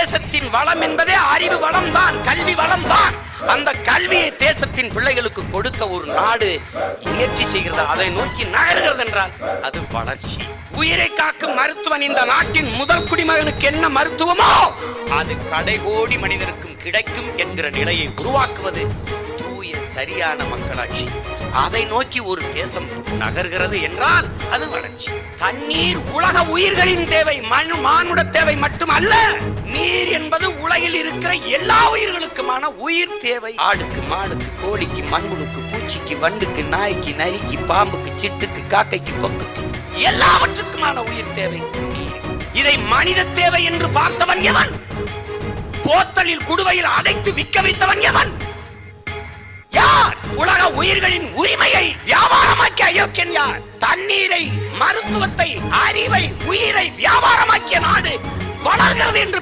தேசத்தின் வளம் என்பதே அறிவு வளம் தான், கல்வி வளம் தான். அந்த கல்வியை தேசத்தின் பிள்ளைகளுக்கு கொடுக்க ஒரு நாடு முயற்சி செய்கிறது, அதை நோக்கி நகர்கிறது என்றால் அது வளர்ச்சி. உயிரை காக்கும் மருத்துவன் இந்த நாட்டின் முதல் குடிமகனுக்கு என்ன மருத்துவமோ அது கடைகோடி மனிதருக்கும் கிடைக்கும் என்கிற நிலையை உருவாக்குவது தூய சரியான மக்களாட்சி. அதை நோக்கி ஒரு தேசம் நகர்கிறது என்றால் அது வளர்ச்சி. தண்ணீர் உலக உயிர்களின் தேவை, மானுட தேவை மட்டுமல்ல. நீர் என்பது உலகில் இருக்கிற எல்லா உயிர்களுக்குமான உயிர் தேவை. ஆடுக்கு, மாடுக்கு, கோழிக்கு, மண்புழுக்கு, பூச்சிக்கு, வண்டுக்கு, நாய்க்கு, நரிக்கு, பாம்புக்கு, சிட்டுக்கு, காக்கைக்கு, கொக்குக்கு, எல்லாவற்றுக்குமான உயிர் தேவை நீர். இதை மனித தேவை என்று பார்த்தவன் எவன்? போத்தலில் குடுவையில் அடைத்து விற்க வைத்தவன் எவன்? யார்? உலக உயிர்களின் உரிமையை வியாபாரமாக்கிய அயோக்கியன் யார்? தண்ணீரை, மருத்துவத்தை, அறிவை, உயிரை வியாபாரமாக்கிய நாடு வளர்கிறது என்று